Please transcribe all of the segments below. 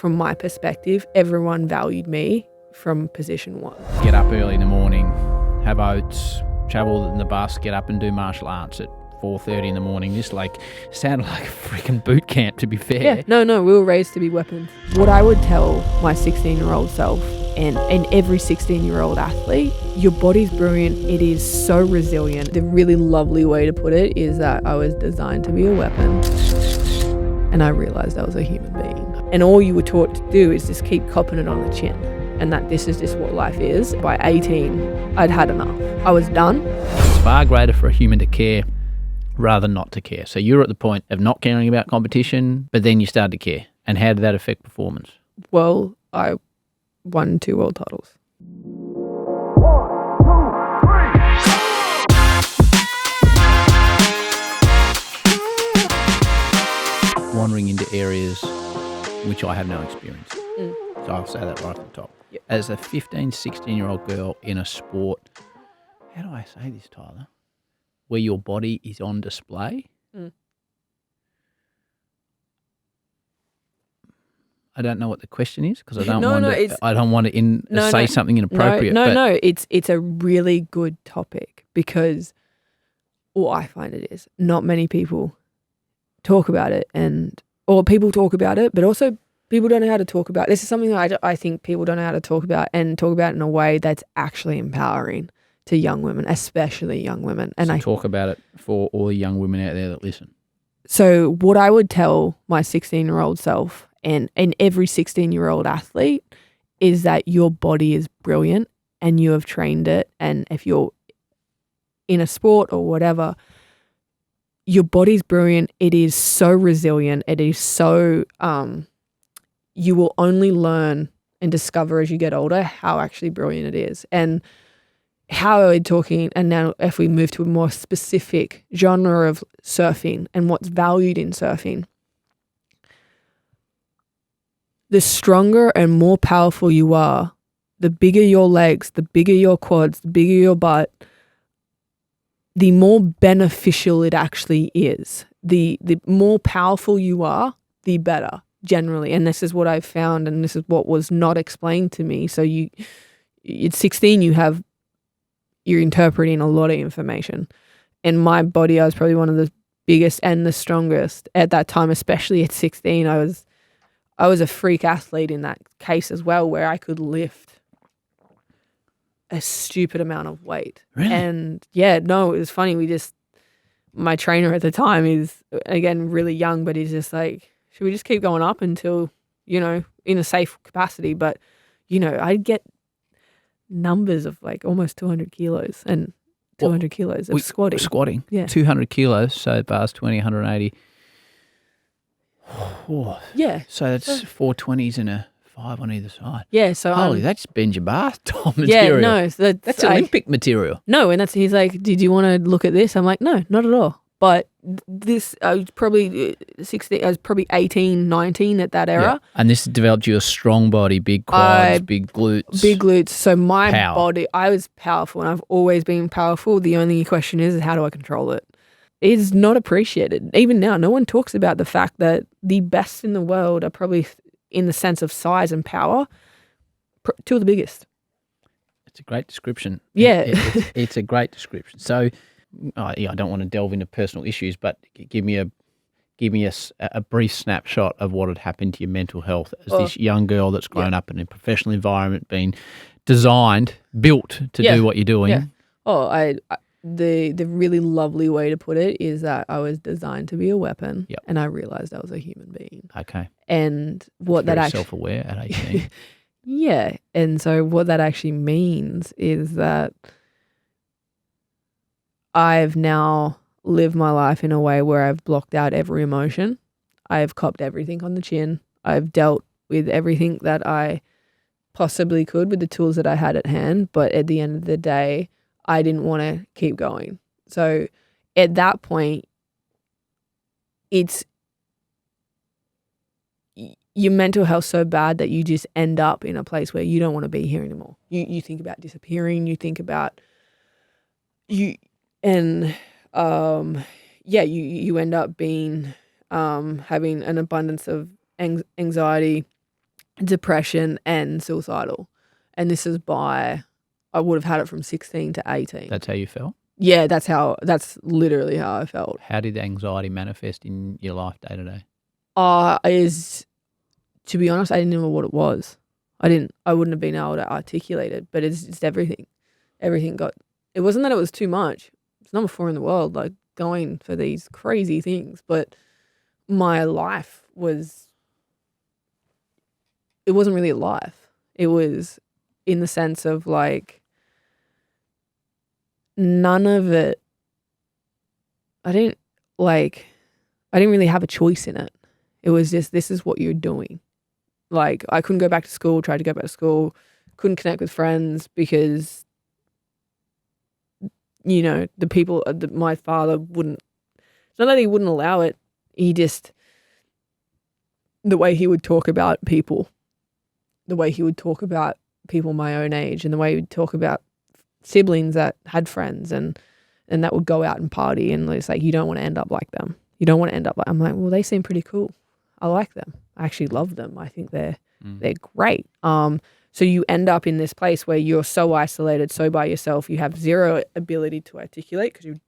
from my perspective, everyone valued me from position one. Get up early in the morning, have oats, travel in the bus, get up and do martial arts at 4:30 in the morning. Just like sounded like a freaking boot camp, to be fair. Yeah, no, we were raised to be weapons. What I would tell my 16-year-old self and every 16-year-old athlete, your body's brilliant. It is so resilient. The really lovely way to put it is that I was designed to be a weapon, and I realized I was a human being. And all you were taught to do is just keep copping it on the chin, and that this is just what life is. By 18, I'd had enough. I was done. It's far greater for a human to care rather than not to care. So you're at the point of not caring about competition, but then you started to care. And how did that affect performance? Well, I won 2 world titles. Wandering into areas which I have no experience. So I'll say that right at the top. Yep. As a 15, 16-year-old girl in a sport, how do I say this, Tyler? Where your body is on display. I don't know what the question is because I don't want to say something inappropriate. No. It's a really good topic because, I find it is, not many people talk about it, or people talk about it, but also people don't know how to talk about it. This is something that I think people don't know how to talk about, and talk about it in a way that's actually empowering to young women, especially young women. And so talk about it for all the young women out there that listen. So what I would tell my 16-year-old self and every 16-year-old athlete is that your body is brilliant and you have trained it. And if you're in a sport or whatever, your body's brilliant. It is so resilient. It is so, you will only learn and discover as you get older how actually brilliant it is. And how are we talking, and now if we move to a more specific genre of surfing and what's valued in surfing, the stronger and more powerful you are, the bigger your legs, the bigger your quads, the bigger your butt, the more beneficial it actually is. The more powerful you are, the better, generally. And this is what I've found, and this is what was not explained to me. So at 16, you're interpreting a lot of information. In my body, I was probably one of the biggest and the strongest at that time, especially at 16. I was a freak athlete in that case as well, where I could lift a stupid amount of weight. Really? And it was funny. My trainer at the time is, again, really young, but he's just like, should we just keep going up until, in a safe capacity? But, I'd get numbers of like almost 200 kilos and 200 kilos of squatting. Squatting? Yeah. 200 kilos, so bars 20, 180. Oh, yeah. So that's 4 20s and a 5 on either side. Yeah. So holy, that's bend your bath top material. Yeah, no. So that's Olympic material. No, and he's like, did you want to look at this? I'm like, no, not at all. But this, I was probably 16, I was probably 18, 19 at that era. Yeah. And this developed you a strong body, big quads, big glutes. Big glutes. So my Power. body, I was powerful, and I've always been powerful. The only question is how do I control it? It's not appreciated. Even now, no one talks about the fact that the best in the world are probably, in the sense of size and power, 2 of the biggest. It's a great description. Yeah. It's a great description. So, I don't want to delve into personal issues, but give me a brief snapshot of what had happened to your mental health as this young girl that's grown up in a professional environment, been built to do what you're doing. Yeah. The really lovely way to put it is that I was designed to be a weapon, and I realized I was a human being. Okay. And what that's that actually self-aware at 18. Yeah, and so what that actually means is that I've now lived my life in a way where I've blocked out every emotion. I've copped everything on the chin. I've dealt with everything that I possibly could with the tools that I had at hand. But at the end of the day, I didn't want to keep going. So at that point, it's your mental health so bad that you just end up in a place where you don't want to be here anymore. You think about disappearing. You think about you end up being having an abundance of anxiety, depression and suicidal. And this is I would have had it from 16 to 18. That's how you felt? Yeah, that's literally how I felt. How did the anxiety manifest in your life day to day? To be honest, I didn't know what it was. I wouldn't have been able to articulate it, but it's just everything. It wasn't that it was too much. It's number 4 in the world, like going for these crazy things, but my life it wasn't really a life. It was in the sense of like none of it, I didn't really have a choice in it. It was just, this is what you're doing. Like I couldn't go back to school, tried to go back to school, couldn't connect with friends because, the people, my father wouldn't, it's not that he wouldn't allow it. He just, the way he would talk about people my own age, and the way he would talk about siblings that had friends and that would go out and party, and it's like, you don't want to end up like them. You don't want to end up like, I'm like, well, they seem pretty cool. I like them. I actually love them. I think they're great. So you end up in this place where you're so isolated, so by yourself, you have zero ability to articulate because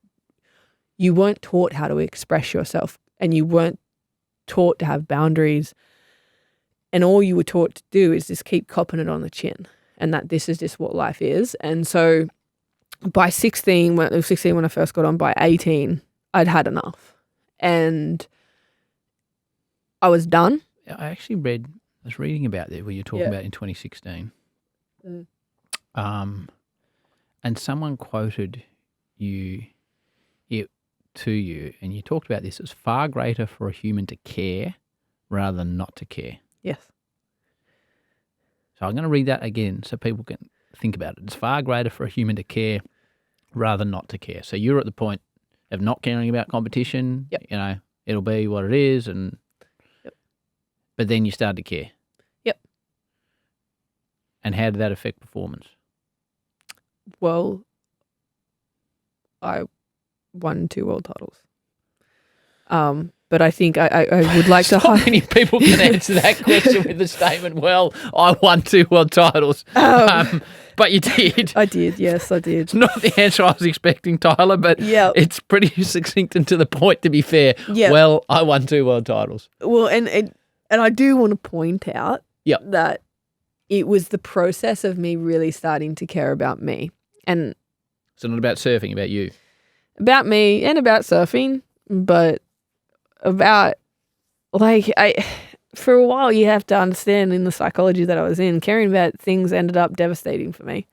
you weren't taught how to express yourself, and you weren't taught to have boundaries, and all you were taught to do is just keep copping it on the chin, and that this is just what life is. And so by 16, when I first got on, by 18, I'd had enough, and I was done. I was reading about that where you're talking about in 2016. And someone quoted it to you, and you talked about this. It's far greater for a human to care rather than not to care. Yes. So I'm going to read that again so people can think about it. It's far greater for a human to care rather than not to care. So you're at the point of not caring about competition. Yep. It'll be what it is, and but then you started to care. Yep. And how did that affect performance? Well, I won 2 world titles. But I think I would like to. Not many people can answer that question with the statement, well, I won 2 world titles. But you did. I did, yes, I did. It's not the answer I was expecting, Tyler, but it's pretty succinct and to the point, to be fair. Yep. Well, I won 2 world titles. Well, and I do want to point out that it was the process of me really starting to care about me. And so not about surfing, about you. About me and about surfing, but about, for a while you have to understand in the psychology that I was in, caring about things ended up devastating for me.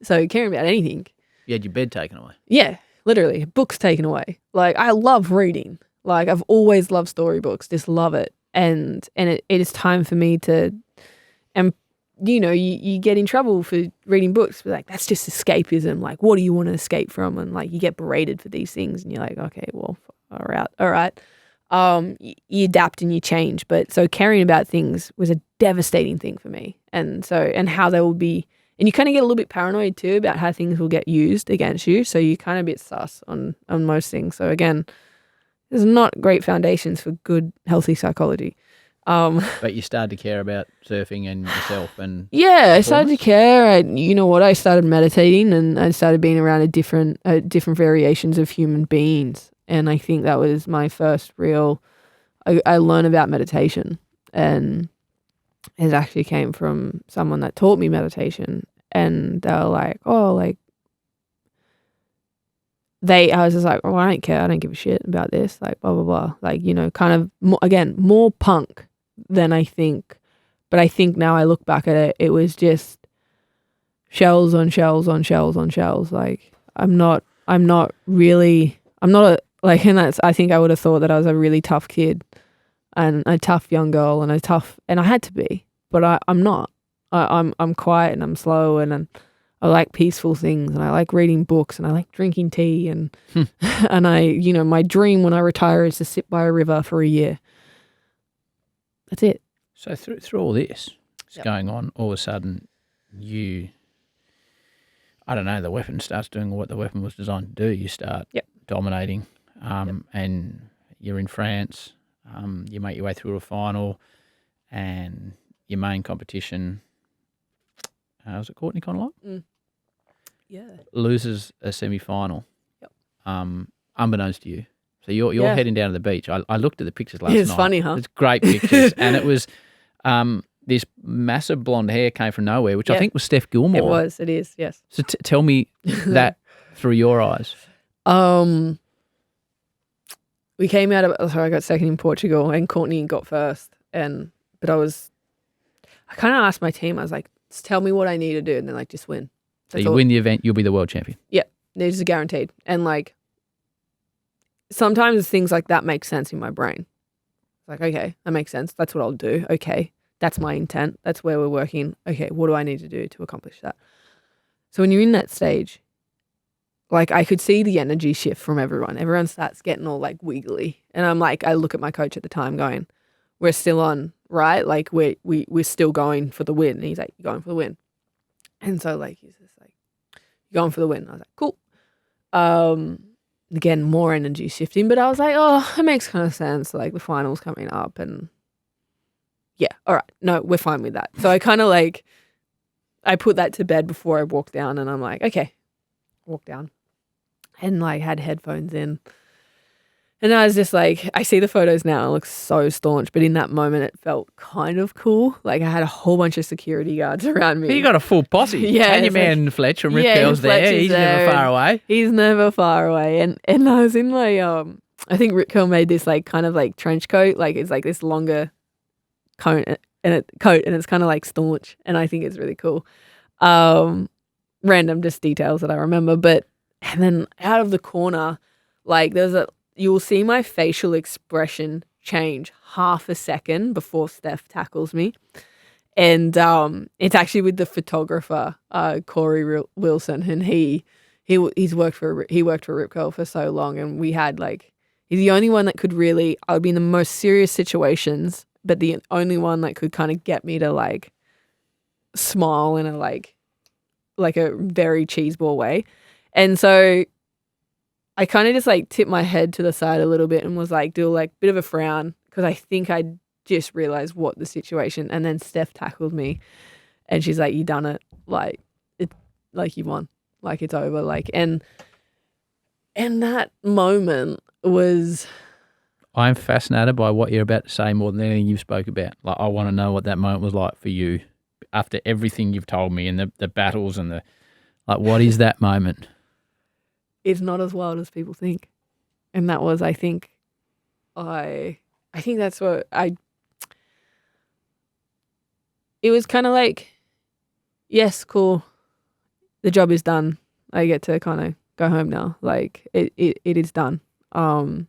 So caring about anything. You had your bed taken away. Yeah, literally. Books taken away. Like, I love reading. Like, I've always loved storybooks, just love it. And it is time for me to, and you get in trouble for reading books, but like, that's just escapism. Like, what do you want to escape from? And like, you get berated for these things, and you're like, okay, well, all right. You adapt and you change. But so caring about things was a devastating thing for me. And how they will be, and you kind of get a little bit paranoid too about how things will get used against you. So you kind of bit sus on most things. So again, there's not great foundations for good, healthy psychology. But you started to care about surfing and yourself, and I started to care. I started meditating, and I started being around different variations of human beings. And I think that was my first real. I learned about meditation, and it actually came from someone that taught me meditation. And they were like, I was just like, oh, I don't care. I don't give a shit about this. Like, blah, blah, blah. Like, kind of, more punk than I think. But I think now I look back at it, it was just shells on shells on shells on shells. Like, and I think I would have thought that I was a really tough kid and a tough young girl and I had to be, but I'm not. I'm quiet and I'm slow and I like peaceful things, and I like reading books, and I like drinking tea, and and my dream when I retire is to sit by a river for a year. That's it. So through all this going on, all of a sudden the weapon starts doing what the weapon was designed to do. You start dominating, and you're in France. You make your way through a final, and your main competition, was it Courtney Conlock? Yeah. Loses a semi-final, Yep. Unbeknownst to you. So you're heading down to the beach. I looked at the pictures last night. It's funny, huh? It's great pictures. And it was this massive blonde hair came from nowhere, which I think was Steph Gilmore. It is, yes. So tell me that through your eyes. We came out of, I got second in Portugal and Courtney got first. But I kind of asked my team, I was like, just tell me what I need to do. And they're like, just win. So you win the event, you'll be the world champion. Yeah, it's just guaranteed. And like, sometimes things like that make sense in my brain. Like, okay, that makes sense. That's what I'll do. Okay, that's my intent. That's where we're working. Okay, what do I need to do to accomplish that? So when you're in that stage, like I could see the energy shift from everyone. Everyone starts getting all like wiggly. And I'm like, I look at my coach at the time going, we're still on, right? Like we're still going for the win. And he's like, you're going for the win. And so like, he's just like, you're going for the win. I was like, cool. Again, more energy shifting, but I was like, oh, it makes kind of sense. Like the final's coming up and yeah, all right. No, we're fine with that. So I kind of like, I put that to bed before I walked down and I'm like, okay, walk down and like had headphones in. And I was just like, I see the photos now. It looks so staunch, but in that moment, it felt kind of cool. Like I had a whole bunch of security guards around me. You got a full posse. Yeah, and your man like, Fletch from Rip Curl's there. He's never far away. He's never far away. And I was in my, I think Rip Curl made this like kind of like trench coat. Like it's like this longer coat and it's kind of like staunch. And I think it's really cool. Random just details that I remember. But, and then out of the corner, like you will see my facial expression change half a second before Steph tackles me. And it's actually with the photographer, Corey Wilson, and he's worked for Rip Curl for so long, and we had like, he's the only one that could really, I would be in the most serious situations, but the only one that could kind of get me to like smile in a like a very cheeseball way. And so I kind of just like tipped my head to the side a little bit and was like, do like a bit of a frown because I think I just realized what the situation. And then Steph tackled me and she's like, you done it. Like it, like you won, like it's over. Like, and that moment was. I'm fascinated by what you're about to say more than anything you've spoke about. Like, I want to know what that moment was like for you after everything you've told me and the battles and what is that moment? It's not as wild as people think. And that was, I think that's what it was kind of like, yes, cool. The job is done. I get to kind of go home now. Like it is done. And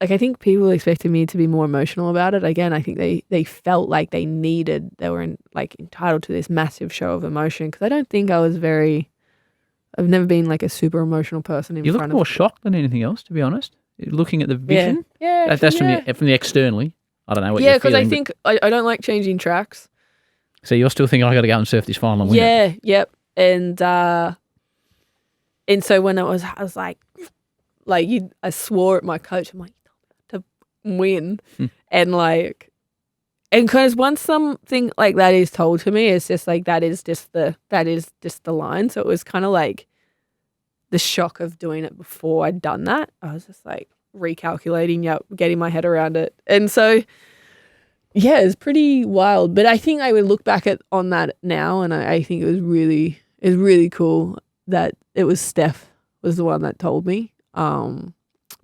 like, I think people expected me to be more emotional about it. Again, I think they felt like they were entitled to this massive show of emotion because I don't think I've never been like a super emotional person in front of. You look more shocked than anything else, to be honest. Looking at the vision. Yeah. That's from the externally. I don't know what you're feeling. Yeah, because I think I don't like changing tracks. So you're still thinking I got to go and surf this final and win it? Yep. And so when I was like I swore at my coach. I'm like, win. And because once something like that is told to me, it's just like that is just the line. So it was kind of like the shock of doing it before I'd done that. I was just like recalculating, getting my head around it. And so yeah, it's pretty wild. But I think I would look back on that now and I think it was really cool that it was Steph was the one that told me.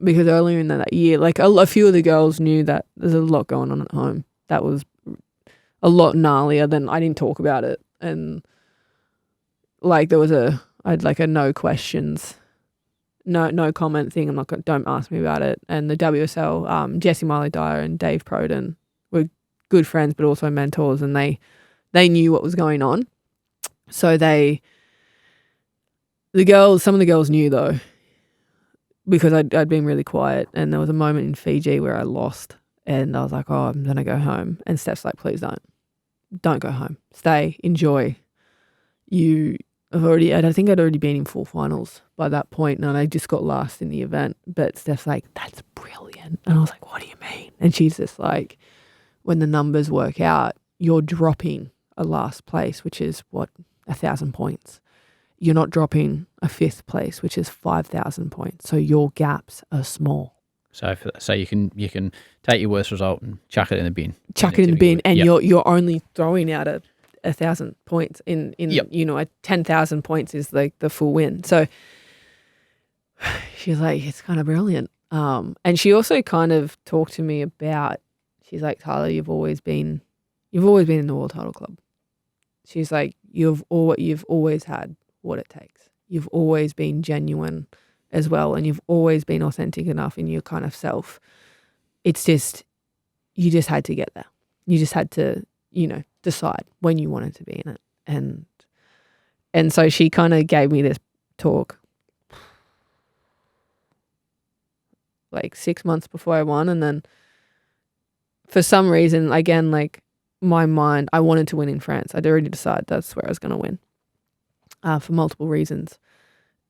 Because earlier in that year, like a few of the girls knew that there's a lot going on at home. That was a lot gnarlier than I didn't talk about it. And like I had like a no questions, no comment thing. Don't ask me about it. And the WSL, Jessie Miley Dyer and Dave Proden were good friends, but also mentors. And they knew what was going on. So some of the girls knew though. Because I'd been really quiet and there was a moment in Fiji where I lost and I was like, oh, I'm going to go home. And Steph's like, please don't go home. Stay, enjoy. You I think I'd already been in 4 finals by that point, and I just got last in the event. But Steph's like, that's brilliant. And I was like, what do you mean? And she's just like, when the numbers work out, you're dropping a last place, which is 1,000 points. You're not dropping a 5th place, which is 5,000 points. So your gaps are small. So you can take your worst result and chuck it in the bin. Chuck it in the bin, and you're only throwing out 1,000 points in you know, 10,000 points is like the full win. So she's like, it's kind of brilliant. And she also kind of talked to me about, she's like, Tyler, you've always been in the World Title Club. She's like, you've always had what it takes. You've always been genuine as well, and you've always been authentic enough in your kind of self. It's just, you just had to get there. You just had to, you know, decide when you wanted to be in it. And so she kind of gave me this talk like 6 months before I won, and then for some reason, again, like my mind, I wanted to win in France. I'd already decided that's where I was going to win for multiple reasons.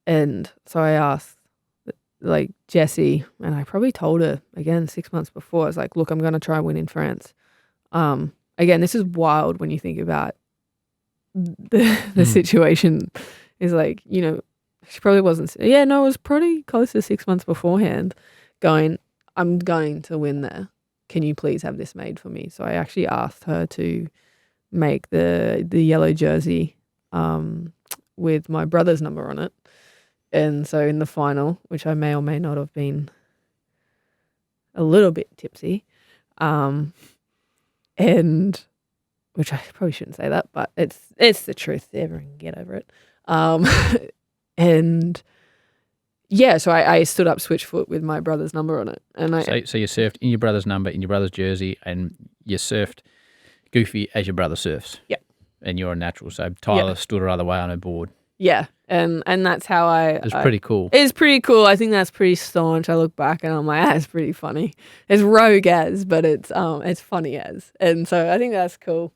And so I asked like Jessie, and I probably told her again 6 months before, I was like, look, I'm going to try and win in France. Again, this is wild when you think about the situation is like, you know, she probably wasn't, it was pretty close to 6 months beforehand going, I'm going to win there. Can you please have this made for me? So I actually asked her to make the yellow jersey with my brother's number on it. And so in the final, which I may or may not have been a little bit tipsy, and which I probably shouldn't say that, but it's the truth. Everyone can get over it. And yeah, so I stood up switch foot with my brother's number on it, and so you surfed in your brother's number, in your brother's jersey, and you surfed goofy as your brother surfs. Yep. And you're a natural, so Tyler stood her other way on her board. Yeah, and that's how It's pretty cool. It's pretty cool. I think that's pretty staunch. I look back and I'm like, that's pretty funny. It's rogue as, but it's funny as, and so I think that's cool.